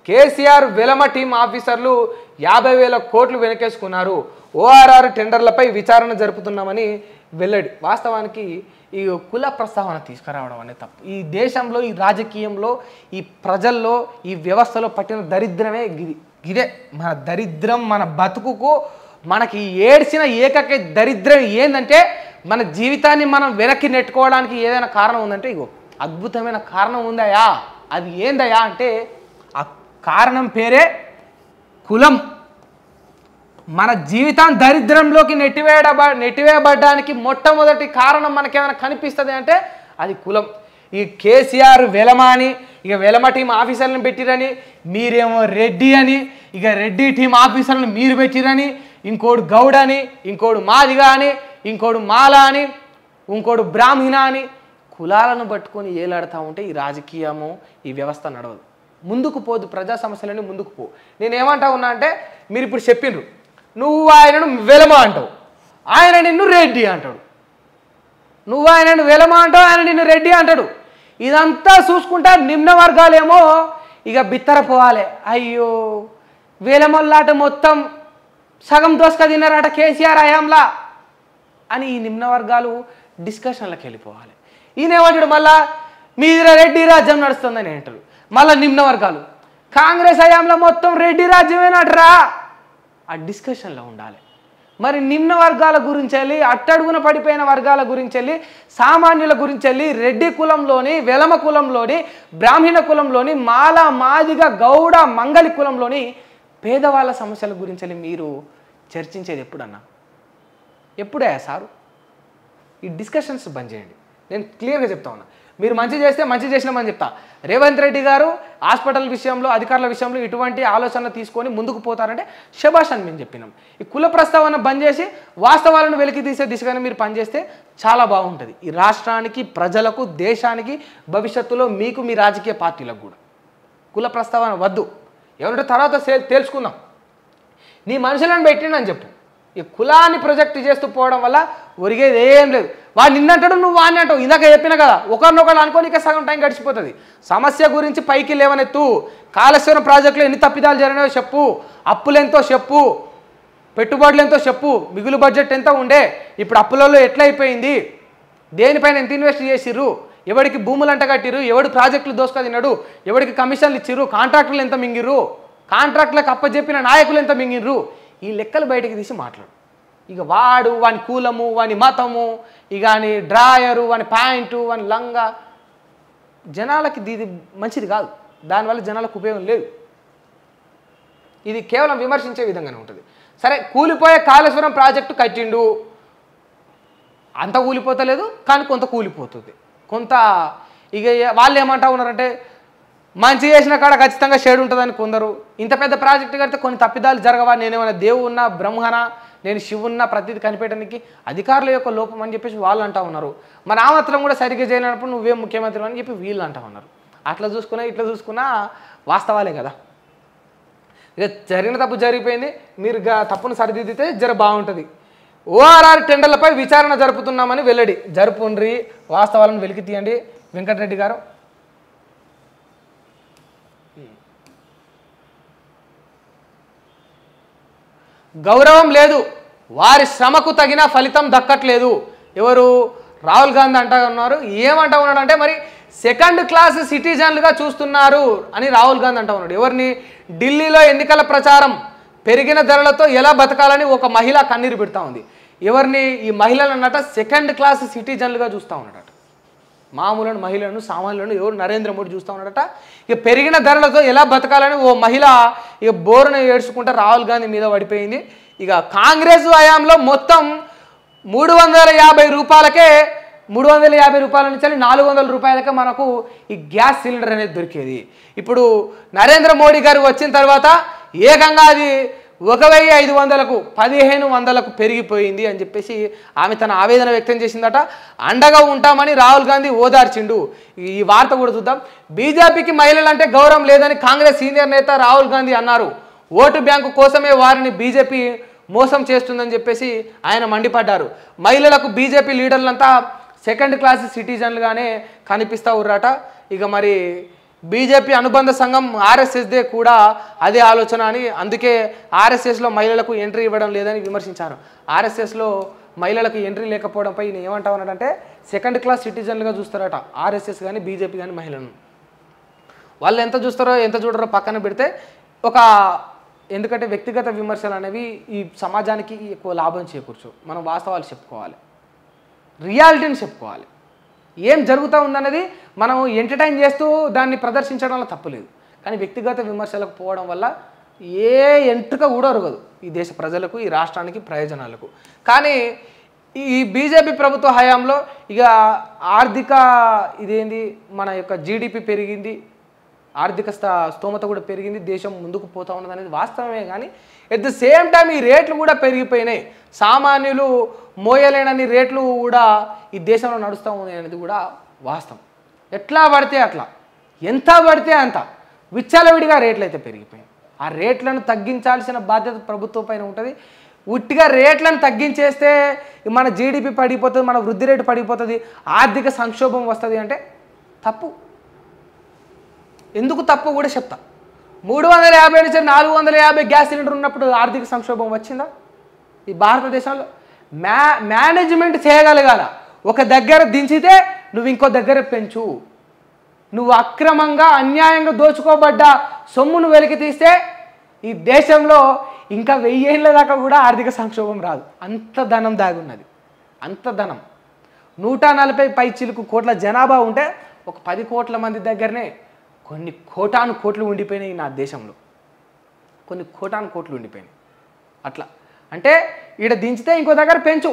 KCR Velama team ఆఫీసర్లు 50,000 కోట్లు వెనకేసుకున్నారు. ORR టెండర్లపై విచారణ జరుపుతున్నామని వెల్లడి. వాస్తవానికి ఈ కుల ప్రస్తావన తీసుకురావడం అనేది తప్పు. ఈ దేశంలో, ఈ రాజకీయంలో, ఈ ప్రజల్లో, ఈ వ్యవస్థలో పట్టిన దరిద్రమే ఇదే. మన దరిద్రం, మన బతుకుకు మనకి ఏడ్చిన ఏకైక దరిద్రం ఏంటంటే మన జీవితాన్ని మనం వెనక్కి నెట్టుకోవడానికి ఏదైనా కారణం ఉందంటే ఇగో అద్భుతమైన కారణం ఉందయా. అది ఏందయా అంటే ఆ కారణం పేరే కులం. మన జీవితం దరిద్రంలోకి నెట్టివేయబడ్డానికి మొట్టమొదటి కారణం మనకేమైనా కనిపిస్తుంది అంటే అది కులం. ఈ కేసీఆర్ వెలమ అని, ఇక వెలమ టీం ఆఫీసర్లను పెట్టిరని, మీరేమో రెడ్డి అని, ఇక రెడ్డి టీం ఆఫీసర్లను మీరు పెట్టిరని, ఇంకోడు గౌడ అని, ఇంకోడు మాదిగా అని, ఇంకోడు మాల అని, ఇంకోడు బ్రాహ్మణ అని కులాలను పట్టుకొని ఏలాడుతూ ఉంటే ఈ రాజకీయము, ఈ వ్యవస్థ నడవదు, ముందుకు పోదు. ప్రజా సమస్యలన్నీ ముందుకు పో. నేనేమంటా ఉన్నా అంటే మీరు ఇప్పుడు చెప్పిండ్రు, నువ్వు ఆయనను వెలమ అంటావు, ఆయన నిన్ను రెడ్డి అంటాడు. నువ్వు ఆయనను వెలమ అంటావు, ఆయన నిన్ను రెడ్డి అంటాడు. ఇదంతా చూసుకుంటా నిమ్న వర్గాలేమో ఇక బిత్తరపోవాలి. అయ్యో వెలమల్లాట మొత్తం సగం దోసుక తిన్నారట కేసీఆర్ హయాంలా అని ఈ నిమ్న వర్గాలు డిస్కషన్లకు వెళ్ళిపోవాలి. ఈయనేమంటాడు మళ్ళా మీద రెడ్డి రాజ్యం నడుస్తుందని అంటారు. మళ్ళీ నిమ్న వర్గాలు కాంగ్రెస్ హయాంలో మొత్తం రెడ్డి రాజ్యమేనట్రా ఆ డిస్కషన్లో ఉండాలి. మరి నిమ్న వర్గాల గురించి వెళ్ళి, అట్టడుగున పడిపోయిన వర్గాల గురించి వెళ్ళి, సామాన్యుల గురించి వెళ్ళి, రెడ్డి కులంలోని, వెలమ కులంలోని, బ్రాహ్మణ కులంలోని, మాల, మాదిగ, గౌడ, మంగళి కులంలోని పేదవాళ్ళ సమస్యల గురించి వెళ్ళి మీరు చర్చించేది ఎప్పుడన్నా? ఎప్పుడే సారు? ఈ డిస్కషన్స్ బంద్ చేయండి. నేను క్లియర్గా చెప్తా ఉన్నా. మీరు మంచి చేస్తే మంచి చేసినామని చెప్తా. రేవంత్ రెడ్డి గారు హాస్పిటల్ విషయంలో, అధికారుల విషయంలో ఇటువంటి ఆలోచన తీసుకొని ముందుకు పోతారంటే శభాష్ అని మేము చెప్పినాం. ఈ కుల ప్రస్తావన బంద్ చేసి వాస్తవాలను వెలికి తీసే దిశగానే మీరు పనిచేస్తే చాలా బాగుంటుంది. ఈ రాష్ట్రానికి, ప్రజలకు, దేశానికి, భవిష్యత్తులో మీకు, మీ రాజకీయ పార్టీలకు కూడా కుల ప్రస్తావన వద్దు. ఎవరంటే తర్వాత తెలుసుకుందాం. నీ మనుషులను పెట్టిండని చెప్పు. ఈ కులాన్ని ప్రొజెక్ట్ చేస్తూ పోవడం వల్ల ఒరిగేది ఏం లేదు. వాడు నిన్నంటాడు, నువ్వు వాడిని అంటావు. ఇందాక చెప్పిన కదా, ఒకరినొకరు అనుకోనికే సగం టైం గడిచిపోతుంది. సమస్య గురించి పైకి లేవనెత్తు. కాళేశ్వరం ప్రాజెక్టులో ఎన్ని తప్పిదాలు జరిగినాయో చెప్పు, అప్పులు ఎంతో చెప్పు, పెట్టుబడులు ఎంతో చెప్పు, మిగులు బడ్జెట్ ఎంత ఉండే, ఇప్పుడు అప్పులలో ఎట్లా అయిపోయింది, దేనిపైన ఎంత ఇన్వెస్ట్ చేసిర్రు, ఎవరికి భూములు అంట కట్టిరు, ఎవడు ప్రాజెక్టులు దోసుక తిన్నాడు, ఎవరికి కమిషన్లు ఇచ్చిర్రు, కాంట్రాక్టులు ఎంత మింగిర్రు, కాంట్రాక్టులకు అప్పచెప్పిన నాయకులు ఎంత మింగిర్రు, ఈ లెక్కలు బయటకు తీసి మాట్లాడు. ఇక వాడు, వాని కులము, వాని మతము, ఇక వాని డ్రాయరు, వాని ప్యాంటు, వాని లంగా, జనాలకి ఇది మంచిది కాదు. దానివల్ల జనాలకు ఉపయోగం లేదు. ఇది కేవలం విమర్శించే విధంగానే ఉంటుంది. సరే, కూలిపోయే కాళేశ్వరం ప్రాజెక్టు కట్టిండు, అంత కూలిపోతలేదు కానీ కొంత కూలిపోతుంది. కొంత ఇక వాళ్ళు ఏమంటా ఉన్నారంటే మంచి చేసిన కాడ ఖచ్చితంగా షేడ్ ఉంటుందని కొందరు. ఇంత పెద్ద ప్రాజెక్టు కడితే కొన్ని తప్పిదాలు జరగవా, నేనేమైనా దేవున్నా, బ్రహ్మనా, నేను శివున్నా, ప్రతిదీ కనిపెట్టడానికి అధికారుల యొక్క లోపం అని చెప్పేసి వాళ్ళు అంటూ ఉన్నారు. మరి ఆ మాత్రం కూడా సరిగ్గా చేయలేనప్పుడు నువ్వేం ముఖ్యమంత్రి అని చెప్పి వీళ్ళు అంటూ ఉన్నారు. అట్లా చూసుకున్నా ఇట్లా చూసుకున్నా వాస్తవాలే కదా. ఇక జరిగిన తప్పు జరిగిపోయింది, మీరు తప్పును సరిదిద్దితే జర బాగుంటుంది. ఓఆర్ఆర్ టెండర్లపై విచారణ జరుపుతున్నామని వెల్లడి. జరుపుండ్రి, వాస్తవాలను వెలికి తీయండి. వెంకటరెడ్డి గారు, గౌరవం లేదు, వారి శ్రమకు తగిన ఫలితం దక్కట్లేదు. ఎవరు? రాహుల్ గాంధీ అంటా ఉన్నారు. ఏమంటా ఉన్నాడు అంటే మరి సెకండ్ క్లాస్ సిటిజన్లుగా చూస్తున్నారు అని రాహుల్ గాంధీ అంటా ఉన్నాడు. ఎవరిని? ఢిల్లీలో ఎన్నికల ప్రచారం పెరిగిన ధరలతో ఎలా బతకాలని ఒక మహిళ కన్నీరు పెడతా ఉంది. ఎవరిని? ఈ మహిళలు అన్నట సెకండ్ క్లాస్ సిటిజన్లుగా చూస్తూ ఉన్నాడట. మామూలు మహిళలను, సామాన్యులను ఎవరు? నరేంద్ర మోడీ చూస్తూ ఉన్నాడట. ఇక పెరిగిన ధరలతో ఎలా బతకాలని ఓ మహిళ ఇక బోరును ఏడ్చుకుంటా రాహుల్ గాంధీ మీద పడిపోయింది. ఇక కాంగ్రెస్ హయాంలో మొత్తం 350 రూపాయలకే, 350 రూపాయల నుంచి 400 రూపాయలకే మనకు ఈ గ్యాస్ సిలిండర్ అనేది దొరికేది. ఇప్పుడు నరేంద్ర మోడీ గారు వచ్చిన తర్వాత ఏకంగా అది 1500కు 1500కు పెరిగిపోయింది అని చెప్పేసి ఆమె తన ఆవేదన వ్యక్తం చేసిందట. అండగా ఉంటామని రాహుల్ గాంధీ ఓదార్చిండు. ఈ వార్త కూడా చూద్దాం. బీజేపీకి మహిళలు అంటే గౌరవం లేదని కాంగ్రెస్ సీనియర్ నేత రాహుల్ గాంధీ అన్నారు. ఓటు బ్యాంకు కోసమే వారిని బీజేపీ మోసం చేస్తుందని చెప్పేసి ఆయన మండిపడ్డారు. మహిళలకు బీజేపీ లీడర్లంతా సెకండ్ క్లాస్ సిటిజన్లుగానే కనిపిస్తూ ఉర్రట. ఇక మరి బీజేపీ అనుబంధ సంఘం ఆర్ఎస్ఎస్దే కూడా అదే ఆలోచన అని, అందుకే ఆర్ఎస్ఎస్లో మహిళలకు ఎంట్రీ ఇవ్వడం లేదని విమర్శించారు. ఆర్ఎస్ఎస్లో మహిళలకు ఎంట్రీ లేకపోవడంపై నేను ఏమంటామన్నాడంటే సెకండ్ క్లాస్ సిటిజన్లుగా చూస్తారట ఆర్ఎస్ఎస్ కానీ బీజేపీ కానీ మహిళలను. వాళ్ళు ఎంత చూస్తారో ఎంత చూడరో పక్కన పెడితే ఎందుకంటే వ్యక్తిగత విమర్శలు అనేవి ఈ సమాజానికి ఎక్కువ లాభం చేకూర్చు. మనం వాస్తవాలు చెప్పుకోవాలి, రియాలిటీని చెప్పుకోవాలి. ఏం జరుగుతూ ఉందనేది మనం ఎంటర్టైన్ చేస్తూ దాన్ని ప్రదర్శించడంలో తప్పులేదు. కానీ వ్యక్తిగత విమర్శలకు పోవడం వల్ల ఏ ఎంటుక కూడా ఒరగదు ఈ దేశ ప్రజలకు, ఈ రాష్ట్రానికి, ప్రయోజనాలకు. కానీ ఈ బీజేపీ ప్రభుత్వ హయాంలో ఇక ఆర్థిక ఇదేంది మన యొక్క జీడిపి పెరిగింది, ఆర్థిక స్తోమత కూడా పెరిగింది, దేశం ముందుకు పోతూ ఉన్నది అనేది వాస్తవమే. కానీ ఎట్ ద సేమ్ టైం ఈ రేట్లు కూడా పెరిగిపోయినాయి. సామాన్యులు మోయలేనని రేట్లు కూడా ఈ దేశంలో నడుస్తూ ఉన్నాయి అనేది కూడా వాస్తవం. ఎట్లా పడితే అట్లా, ఎంత పడితే అంత విచ్చలవిడిగా రేట్లు అయితే పెరిగిపోయాయి. ఆ రేట్లను తగ్గించాల్సిన బాధ్యత ప్రభుత్వం పైన ఉంటుంది. ఉట్టిగా రేట్లను తగ్గించేస్తే మన జీడిపి పడిపోతుంది, మన వృద్ధి రేటు పడిపోతుంది, ఆర్థిక సంక్షోభం వస్తుంది అంటే తప్పు. ఎందుకు తప్పు కూడా చెప్తా. 350 నుంచి 450 గ్యాస్ సిలిండర్ ఉన్నప్పుడు ఆర్థిక సంక్షోభం వచ్చిందా ఈ భారతదేశంలో? మేనేజ్మెంట్ చేయగలగాల. ఒక దగ్గర దించితే నువ్వు ఇంకో దగ్గర పెంచు. నువ్వు అక్రమంగా అన్యాయంగా దోచుకోబడ్డ సొమ్మును వెలికి తీస్తే ఈ దేశంలో ఇంకా 1000 ఏళ్ళ దాకా కూడా ఆర్థిక సంక్షోభం రాదు. అంత ధనం దాగున్నది, అంత ధనం. 140 పైచిలకు కోట్ల జనాభా ఉంటే ఒక 10 కోట్ల మంది దగ్గరనే కొన్ని కోటాను కోట్లు ఉండిపోయినాయి నా దేశంలో, కొన్ని కోటాను కోట్లు ఉండిపోయినాయి. అట్లా అంటే ఈడ దించితే ఇంకో దగ్గర పెంచు,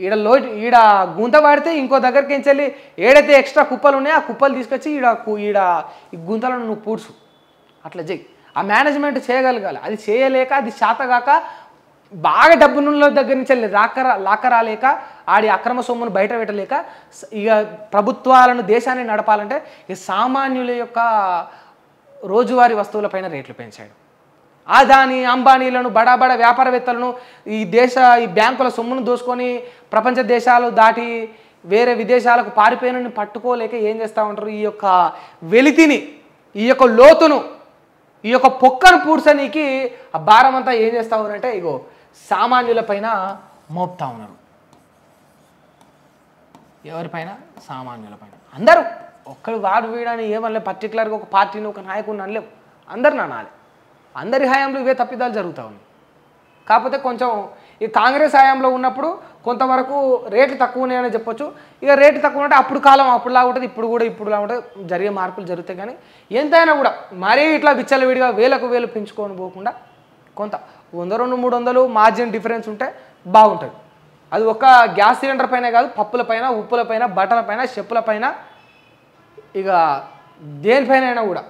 ఈడ గుంత పడితే ఇంకో దగ్గరికి ఎంచెల్లి ఏడైతే ఎక్స్ట్రా కుప్పలు ఉన్నాయో ఆ కుప్పలు తీసుకొచ్చి ఈడ ఈ గుంతలను నువ్వు పూడ్చు. అట్లా చెయ్యి. ఆ మేనేజ్మెంట్ చేయగలగాలి. అది చేయలేక, అది శాతగాక, బాగా డబ్బునున్న దగ్గర నుంచి లాక్కరాలేక, ఆడి అక్రమ సొమ్మును బయట పెట్టలేక ఇక ప్రభుత్వాలను, దేశాన్ని నడపాలంటే ఈ సామాన్యుల యొక్క రోజువారీ వస్తువులపైన రేట్లు పెంచాడు. అదాని, అంబానీలను, బడా వ్యాపారవేత్తలను, ఈ బ్యాంకుల సొమ్మును దోసుకొని ప్రపంచ దేశాలు దాటి వేరే విదేశాలకు పారిపోయిన పట్టుకోలేక ఏం చేస్తూ ఉంటారు? ఈ యొక్క వెలితిని, ఈ యొక్క లోతును, ఈ యొక్క పొక్కను పూడ్చనీకి ఆ భారం అంతా ఏం చేస్తూ ఉన్నారంటే ఇగో సామాన్యుల పైన మోపుతా ఉన్నారు. ఎవరిపైన? సామాన్యుల పైన. అందరూ ఒక్కడు వాడు వీడని ఏమనలే, పర్టికులర్గా ఒక పార్టీని, ఒక నాయకుడిని అనలేవు, అందరిని అనాలి. అందరి హయాంలో ఇవే తప్పిదాలు జరుగుతూ ఉన్నాయి. కాకపోతే కొంచెం ఈ కాంగ్రెస్ హయాంలో ఉన్నప్పుడు కొంతవరకు రేట్లు తక్కువ ఉన్నాయని చెప్పొచ్చు. ఇక రేట్లు తక్కువ ఉంటే అప్పుడు కాలం అప్పుడులా ఉంటుంది, ఇప్పుడులా ఉంటుంది, జరిగే మార్పులు జరుగుతాయి. కానీ ఎంతైనా కూడా మరీ ఇట్లా విచ్చలవిడిగా వేలకు వేలు పెంచుకొని పోకుండా కొంత 100, 200, 300 మార్జిన్ డిఫరెన్స్ ఉంటే బాగుంటుంది. అది ఒక గ్యాస్ సిలిండర్ పైన కాదు, పప్పులపైన, ఉప్పులపైన, బట్టలపైన, చెప్పులపైన, ఇక దేనిపైన అయినా కూడా.